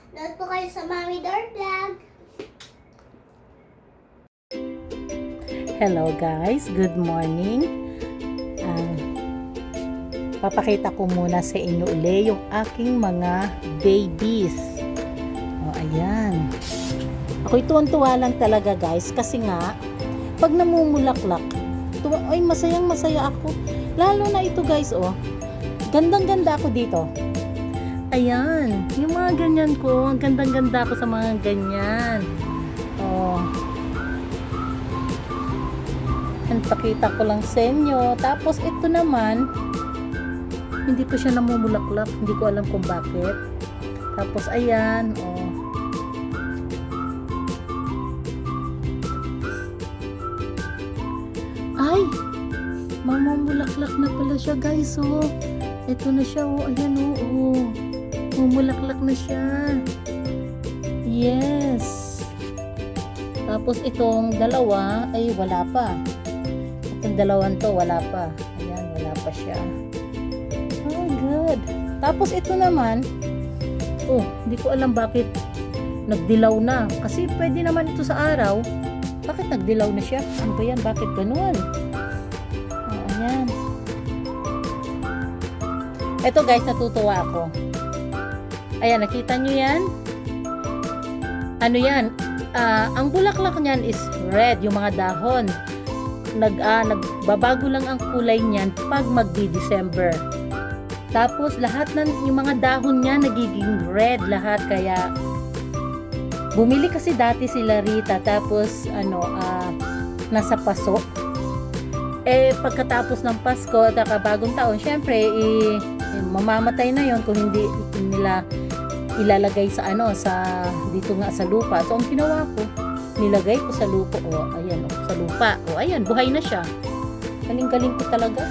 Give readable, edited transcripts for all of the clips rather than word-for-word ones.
Nood po kayo sa Mommy Door Vlog. Hello guys, good morning. Papakita ko muna sa inyo uli yung aking mga babies. O ayan. Ako'y tuwan-tuwa lang talaga guys kasi nga pag namumulaklak, ay masayang masaya ako. Lalo na ito guys Gandang-ganda ako dito. Ayan, yung mga ganyan ko, ang gandang-ganda ako sa mga ganyan. Pakita ko lang sa inyo. Tapos ito naman, hindi pa siya namumulaklak. Hindi ko alam kung bakit. Tapos ayan, Ay! Mamumulaklak na pala siya guys, Ito na siya, ayan, Mumulaklak na siya. Yes! Tapos itong dalawa ay wala pa. Itong dalawang to wala pa. Ayan, wala pa siya. Oh, good. Tapos ito naman, hindi ko alam bakit nagdilaw na. Kasi pwede naman ito sa araw. Bakit nagdilaw na siya? Ano ba yan? Bakit ganun? Ayan. Ito guys, natutuwa ako. Ayan, nakita nyo yan? Ano yan? Ang bulaklak niyan is red, yung mga dahon. Nagbabago lang ang kulay niyan pag magdi-December. Tapos lahat yung mga dahon niya nagiging red lahat, kaya bumili kasi dati sila Rita, tapos nasa paso. Pagkatapos ng Pasko at bagong taon, syempre mamamatay na yon kung hindi nila ilalagay sa dito nga sa lupa. So ang ginawa ko, nilagay ko sa lupa. Ayan, sa lupa. Ayan, buhay na siya. Galing-galing ko talaga.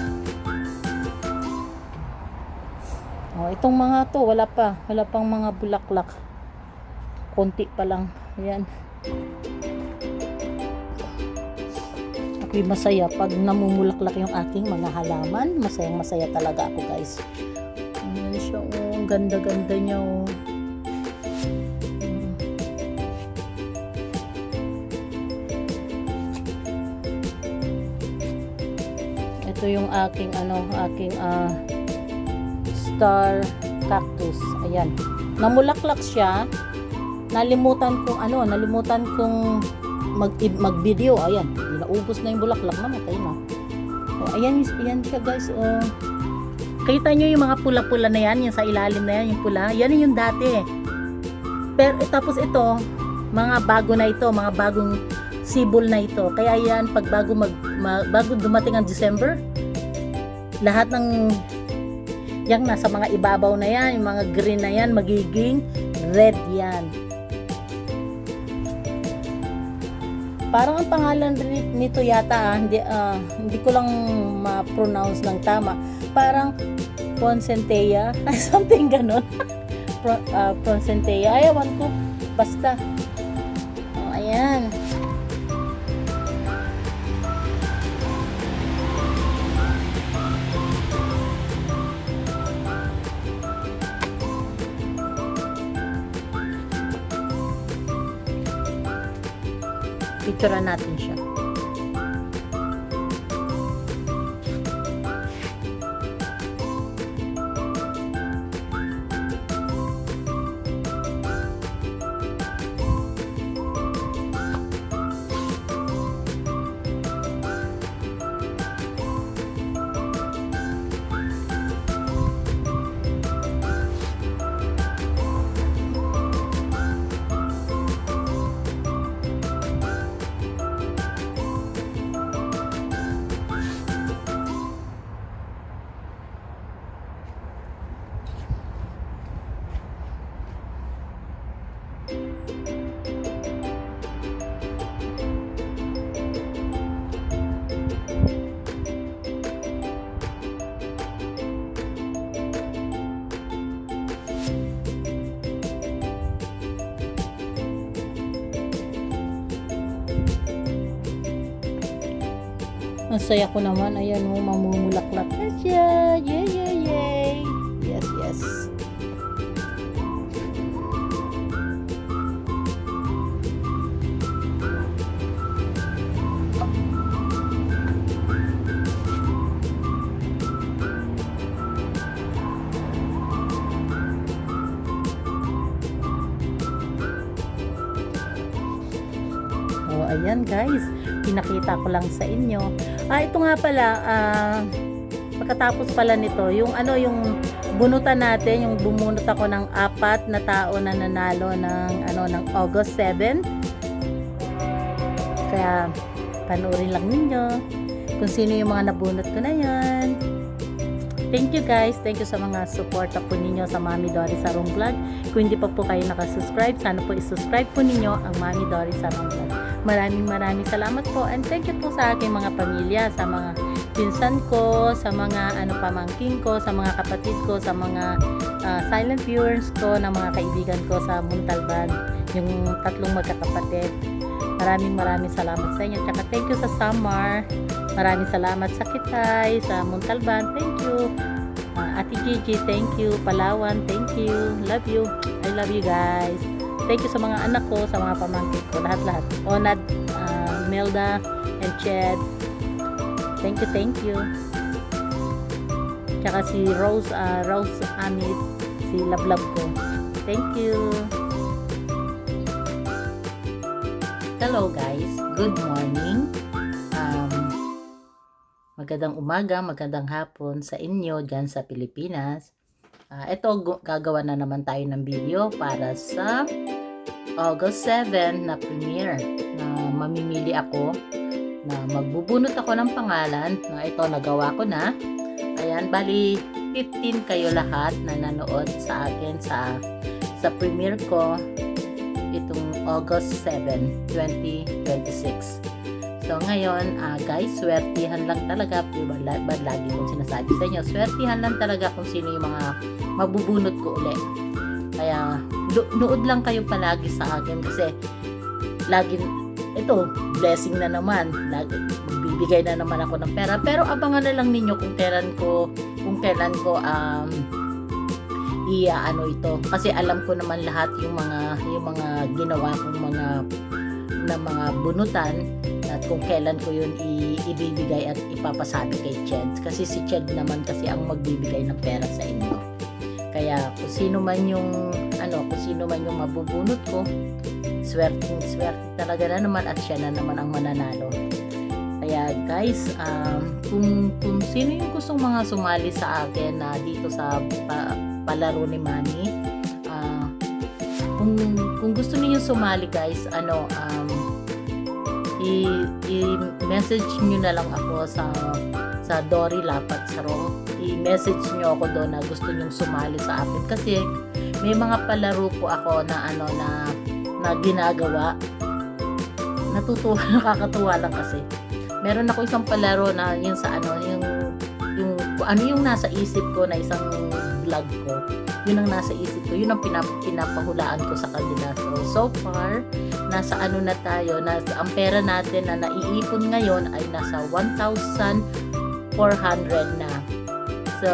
Itong mga to, wala pang mga bulaklak. Konti pa lang. Ayan. Ako'y masaya pag namumulaklak yung aking mga halaman. Masayang-masaya talaga ako, guys. Ayan siya, ang ganda-ganda niya, Ito yung aking star cactus. Ayan. Namulaklak siya. Nalimutan kong mag-video. Ayan. Naubos na yung bulaklak, namatay na. Ayan siya guys. Kita nyo yung mga pula-pula na yan, yung sa ilalim na yan, yung pula. Yan yung dati. Pero tapos ito, mga bago na ito, mga bagong sibol na ito. Kaya yan, pag bago dumating ang December, lahat ng yang nasa mga ibabaw na yan, yung mga green na yan, magiging red yan. Parang ang pangalan nito yata, hindi ko lang ma-pronounce ng tama. Parang Poncentea, something ganon. Poncentea, ayawan ko. Basta. Ayan. Picturean natin siya. Ang saya ko naman. Ayan, mamumulaklak na siya. Yay, yay, yay. Yes, yes. ayan guys, pinakita ko lang sa inyo. Ito nga pala, pagkatapos pala nito, yung bunutan natin, yung bumunot ako ng 4 na tao na nanalo ng August 7. Kaya panoorin lang ninyo kung sino yung mga nabunot ko na yan. Thank you guys. Thank you sa mga suporta po ninyo sa Mami Dory Sarong Vlog. Kung hindi pa po kayo nakasubscribe, sana po isubscribe po ninyo ang Mami Dory Sarong Vlog. Maraming salamat po, and thank you po sa aking mga pamilya, sa mga pinsan ko, sa mga pamangkin ko, sa mga kapatid ko, sa mga silent viewers ko, na mga kaibigan ko sa Montalban, yung 3 magkakapatid. Maraming salamat sa inyo. Tsaka thank you sa Samar. Maraming salamat sa Kitay, sa Montalban. Thank you. Ate Gigi, thank you. Palawan, thank you. Love you. I love you guys. Thank you sa mga anak ko, sa mga pamangkin ko, lahat. Onad, Melda, and Ched. Thank you. Tsaka si Rose Amit, si Lablab ko. Thank you. Hello guys, good morning. Magandang umaga, magandang hapon sa inyo dyan sa Pilipinas. Ito, gagawa na naman tayo ng video para sa August 7 na premiere, na mamimili ako, na magbubunot ako ng pangalan. Ito, nagawa ko na. Ayan, bali 15 kayo lahat na nanood sa akin sa premiere ko itong August 7, 2026. So ngayon, guys, swertihan lang talaga. Lagi kong sinasabi sa inyo, swertihan lang talaga kung sino yung mga mabubunot ko ulit. Kaya, nood lang kayo palagi sa akin kasi ito, blessing na naman. Magbibigay na naman ako ng pera. Pero abangan na lang ninyo kung kailan ko ito. Kasi alam ko naman lahat yung mga ginawa kong mga bunutan, at kung kailan ko yun ibibigay at ipapasabi kay Ched. Kasi si Ched naman kasi ang magbibigay ng pera sa inyo. Kaya kung sino man yung mabubunot ko, swerte talaga na naman, at siya na naman ang mananalo. Kaya guys, kung sino yung gustong mga sumali sa akin na dito sa palaro ni Mami, kung gusto niyo sumali guys, i-message nyo na lang ako sa Dory Lapat Sarong. I-message nyo ako doon na gusto nyong sumali sa akin, kasi may mga palaro po ako na ginagawa. Nakakatuwa lang kasi. Meron ako isang palaro na yun sa yung nasa isip ko na isang vlog ko. Yun ang nasa isip ko. Yun ang pinapahulaan ko sa kanila. So far, nasa na tayo, ang pera natin na naiipon ngayon ay nasa 1,400 na. So,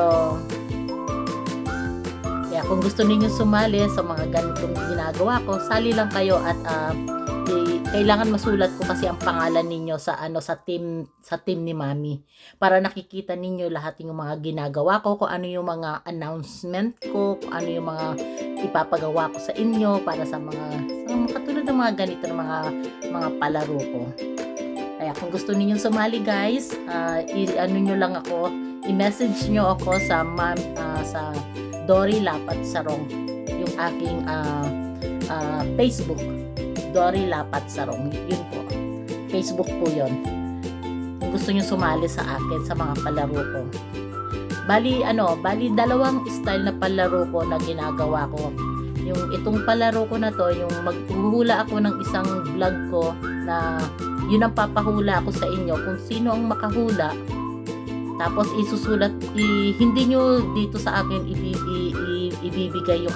kaya kung gusto niyo sumali sa mga ganitong ginagawa ko, sali lang kayo, at kailangan masulat ko kasi ang pangalan ninyo sa team ni Mami, para nakikita ninyo lahat yung mga ginagawa ko, kung ano yung mga announcement ko, kung ano yung mga ipapagawa ko sa inyo para sa mga katulad ng mga ganito ng mga palaro ko. Kaya kung gusto ninyong sumali guys, nyo lang ako, i-message nyo ako sa Dory Lapat Sarong, yung aking Facebook, Dory Lapat Sarong. Yun po, Facebook po yun. Kung gusto nyo sumali sa akin sa mga palaro ko. Bali dalawang style na palaro ko na ginagawa ko. Yung itong palaro ko na to, yung maghuhula ako ng isang vlog ko na yun ang papahula ako sa inyo kung sino ang makahula. Tapos isusulat, hindi nyo dito sa akin ibibigay yung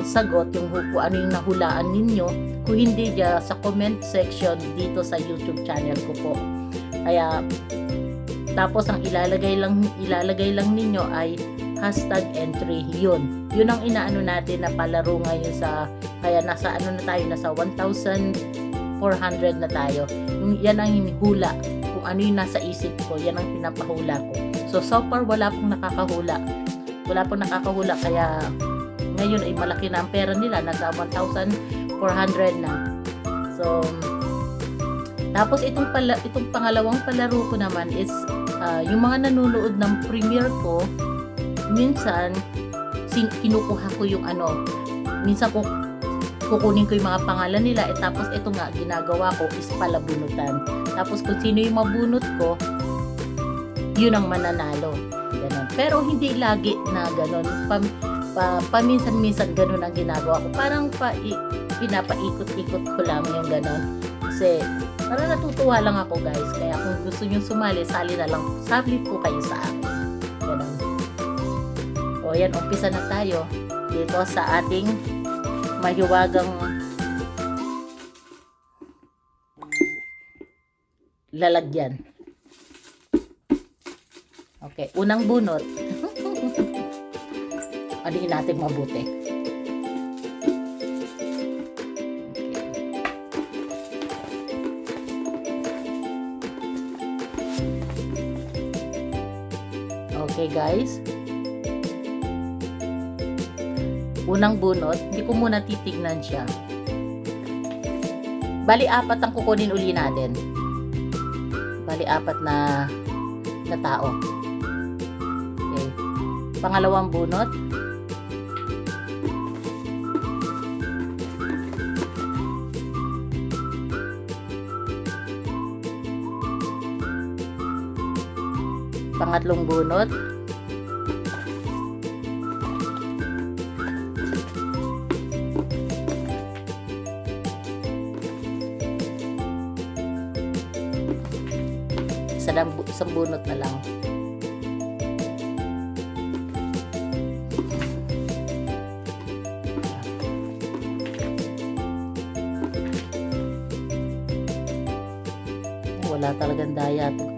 sagot, yung kung ano yung nahulaan ninyo, kung hindi dyan sa comment section dito sa YouTube channel ko po. Kaya tapos ang ilalagay lang ninyo ay #entry. Yun ang inaano natin na palaro ngayon kaya nasa na tayo, nasa 1,400 na tayo. Yan ang hinihula, kung ano yung nasa isip ko, yan ang pinapahula ko. So far wala pong nakakahula, kaya ngayon ay malaki na ang pera nila, nasa 1,400 na. So, tapos itong pangalawang palaro ko naman is yung mga nanonood ng premiere ko, minsan kinukuha ko yung minsan kukunin ko yung mga pangalan nila, tapos ito nga ginagawa ko is palabunutan. Tapos kung sino yung mabunot ko, yun ang mananalo. Ganon. Pero hindi lagi na ganon. Paminsan-minsan ganon ang ginagawa ko. Parang pinapaikot-ikot ko lang yung ganon. Kasi parang natutuwa lang ako, guys. Kaya kung gusto nyo sumali, sali po kayo sa akin. Ganon. O yan, umpisa na tayo dito sa ating mahiwagang lalagyan. Okay, unang bunot. Alihin natin mabuti. Okay, guys. Unang bunot, hindi ko muna titignan siya. Bali, 4 ang kukunin uli natin. Bali, 4 na tao. Okay. Pangalawang bunot. Pangatlong bunot. Isang bunot na lang. Wala talagang daya to.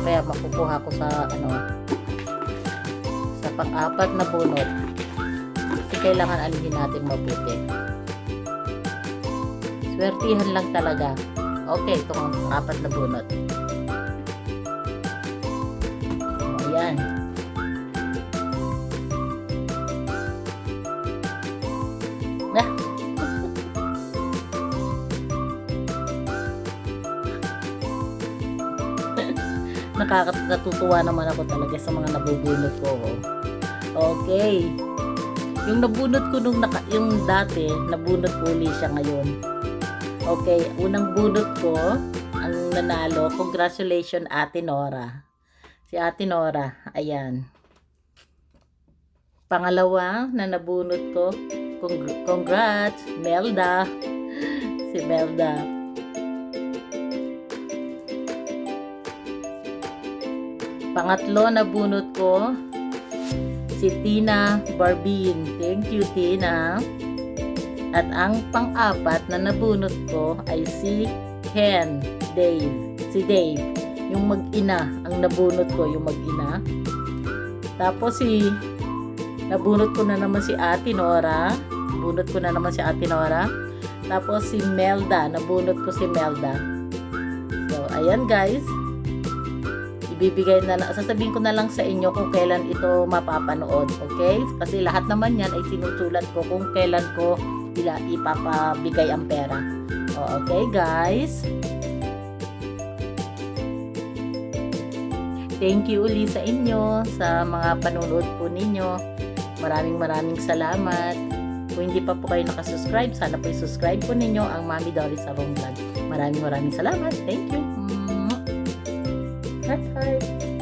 Kaya makukuha ko sa sa pang-4 na bunot. Kailangan alihin natin mabuti. Swertihan lang talaga. Okay, ito ang 4 na bunot. Ayan. Nakakatutuwa naman ako talaga sa mga nabubunot ko. Okay. Yung nabunot ko yung dati, nabunot ko ulit siya ngayon. Okay, unang bunot ko, ang nanalo, congratulations Ate Nora. Si Ate Nora, ayan. Pangalawa na nabunot ko, congrats, Melda. Si Melda. Pangatlo na bunot ko, si Tina Barbin. Thank you, Tina. At ang pang-4 na nabunot ko ay si Ken Dave. Si Dave. Yung mag-ina. Ang nabunot ko, yung mag-ina. Tapos nabunot ko na naman si Ate Nora. Bunot ko na naman si Ate Nora. Tapos si Melda. Nabunot ko si Melda. So, ayan guys. Sasabihin ko na lang sa inyo kung kailan ito mapapanood, okay? Kasi lahat naman yan ay sinusulat ko kung kailan ko ipapabigay ang pera. Okay, guys? Thank you uli sa inyo, sa mga panonood po ninyo. Maraming salamat. Kung hindi pa po kayo nakasubscribe, sana po i-subscribe po ninyo ang Mami Doris Sarong Vlog. Maraming salamat. Thank you. Heart.